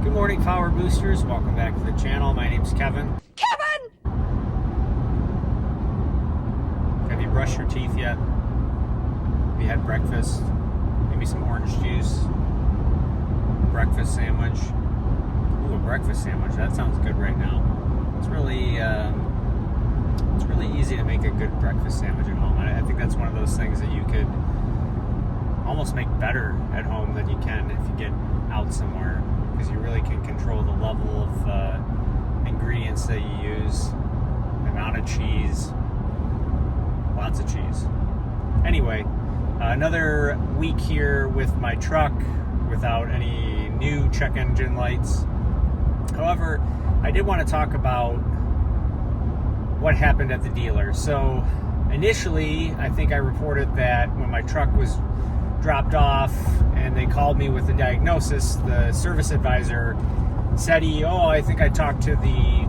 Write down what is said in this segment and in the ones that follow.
Good morning, Power Boosters. Welcome back to the channel. My name's Kevin. Kevin! Have you brushed your teeth yet? Have you had breakfast? Maybe some orange juice? Breakfast sandwich? Ooh, a breakfast sandwich. That sounds good right now. It's really easy to make a good breakfast sandwich at home. I think that's one of those things that you could almost make better at home than you can if you get out somewhere, because you really can control the level of ingredients that you use, the amount of cheese, lots of cheese. Anyway, another week here with my truck without any new check engine lights. However, I did want to talk about what happened at the dealer. So initially, I think I reported that when my truck was dropped off and they called me with the diagnosis, the service advisor said, I think I talked to the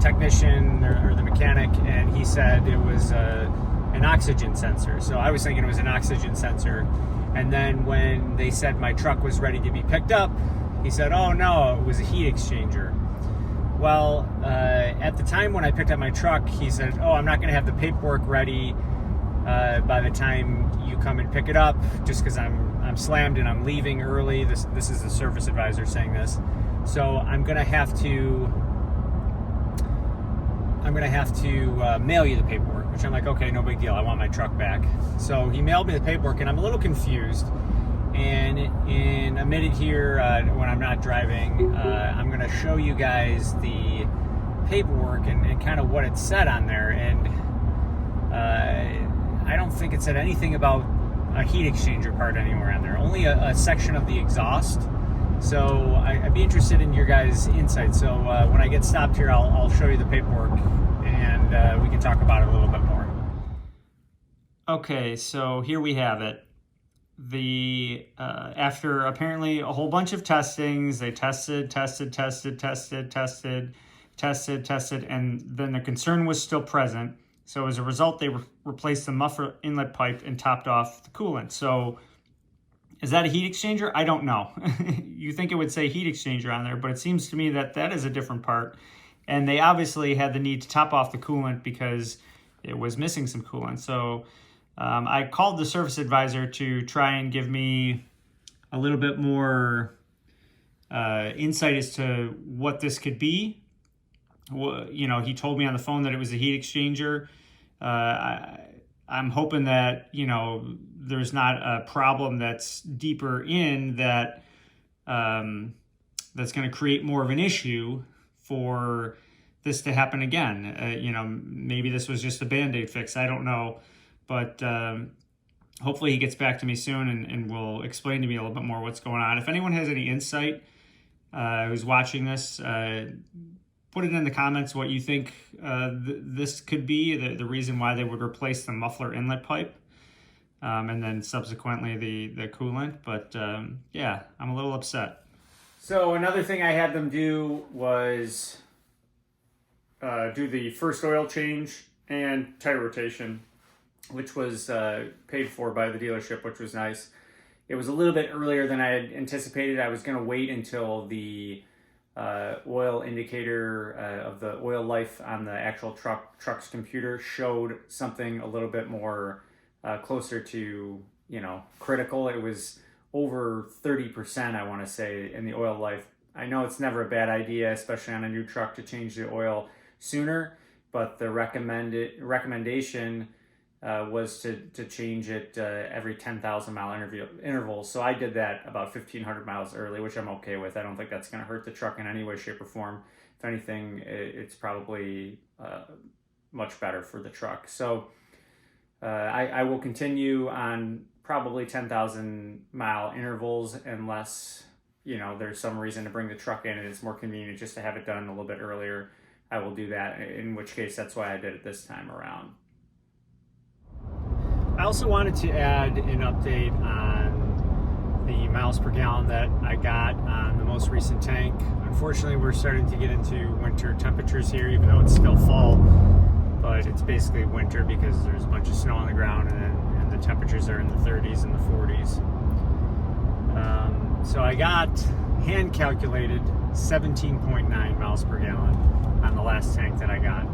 technician or the mechanic, and he said it was an oxygen sensor. So I was thinking it was an oxygen sensor. And then when they said my truck was ready to be picked up, he said, oh no, it was a heat exchanger. Well, at the time when I picked up my truck, he said, I'm not going to have the paperwork ready by the time you come and pick it up, just because I'm slammed and I'm leaving early. This is the service advisor saying this. So I'm going to have to mail you the paperwork, which I'm like, okay, no big deal. I want my truck back. So he mailed me the paperwork, and I'm a little confused. And in a minute here, when I'm not driving, I'm going to show you guys the paperwork and kind of what it said on there. And I don't think it said anything about a heat exchanger part anywhere on there, only a section of the exhaust. So I'd be interested in your guys' insight. So when I get stopped here, I'll show you the paperwork, and we can talk about it a little bit more. Okay, so here we have it. After apparently a whole bunch of testings, they tested, and then the concern was still present. So as a result, they replaced the muffler inlet pipe and topped off the coolant. So is that a heat exchanger? I don't know. You think it would say heat exchanger on there, but it seems to me that that is a different part. And they obviously had the need to top off the coolant because it was missing some coolant. So I called the service advisor to try and give me a little bit more insight as to what this could be. He told me on the phone that it was a heat exchanger. I'm hoping that, there's not a problem that's deeper in that that's going to create more of an issue for this to happen again. Maybe this was just a Band-Aid fix. I don't know. But hopefully he gets back to me soon and will explain to me a little bit more what's going on. If anyone has any insight who's watching this, put it in the comments what you think this could be, the reason why they would replace the muffler inlet pipe, and then subsequently the coolant. But yeah, I'm a little upset. So another thing I had them do was do the first oil change and tire rotation, which was paid for by the dealership, which was nice. It was a little bit earlier than I had anticipated. I was going to wait until the oil indicator of the oil life on the actual truck's computer showed something a little bit more closer to, critical. It was over 30%, I want to say, in the oil life. I know it's never a bad idea, especially on a new truck, to change the oil sooner, but the recommendation was to change it every 10,000 mile interval. So I did that about 1,500 miles early, which I'm okay with. I don't think that's going to hurt the truck in any way, shape, or form. If anything, it's probably much better for the truck. So I will continue on probably 10,000 mile intervals unless, there's some reason to bring the truck in and it's more convenient just to have it done a little bit earlier. I will do that, in which case that's why I did it this time around. I also wanted to add an update on the miles per gallon that I got on the most recent tank. Unfortunately, we're starting to get into winter temperatures here, even though it's still fall, but it's basically winter because there's a bunch of snow on the ground, and the temperatures are in the 30s and the 40s. So I got hand calculated 17.9 miles per gallon on the last tank that I got.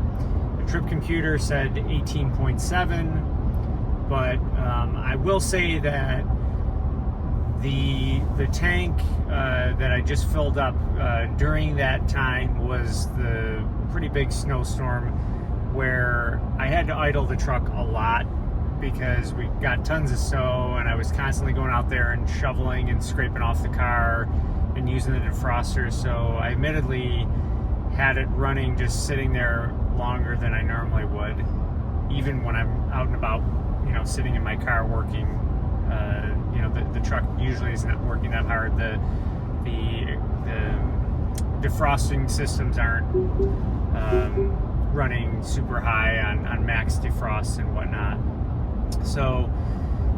The trip computer said 18.7, but I will say that the tank that I just filled up during that time was the pretty big snowstorm where I had to idle the truck a lot because we got tons of snow and I was constantly going out there and shoveling and scraping off the car and using the defroster. So I admittedly had it running, just sitting there longer than I normally would, even when I'm out and about, sitting in my car working. The truck usually is not working that hard. The defrosting systems aren't running super high on max defrost and whatnot. So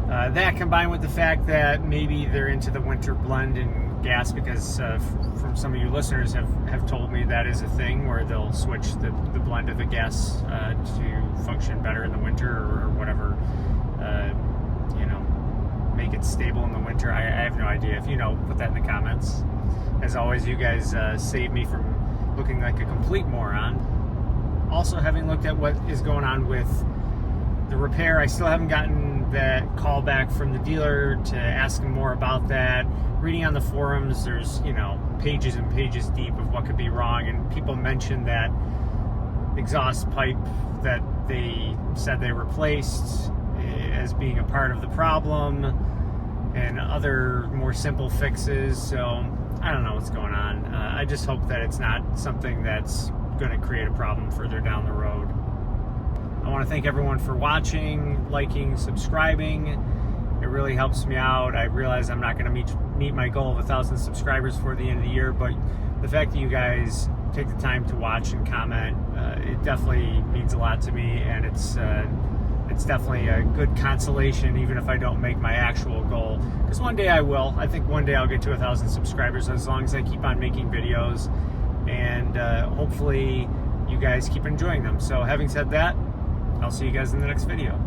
that combined with the fact that maybe they're into the winter blend in gas, because from some of you listeners have told me that is a thing where they'll switch the blend of the gas to function better in the winter or whatever, make it stable in the winter. I have no idea. If you know, put that in the comments. As always, you guys save me from looking like a complete moron. Also, having looked at what is going on with the repair, I still haven't gotten that call back from the dealer to ask him more about that. Reading on the forums, there's pages and pages deep of what could be wrong, and people mentioned that exhaust pipe that they said they replaced as being a part of the problem, and other more simple fixes. So I don't know what's going on. I just hope that it's not something that's going to create a problem further down the road. I want to thank everyone for watching, liking, subscribing. It really helps me out. I realize I'm not going to meet my goal of 1,000 subscribers for the end of the year, but the fact that you guys take the time to watch and comment, it definitely means a lot to me, and it's definitely a good consolation, even if I don't make my actual goal. Because one day I will. I think one day I'll get to 1,000 subscribers as long as I keep on making videos, and hopefully you guys keep enjoying them. So having said that, I'll see you guys in the next video.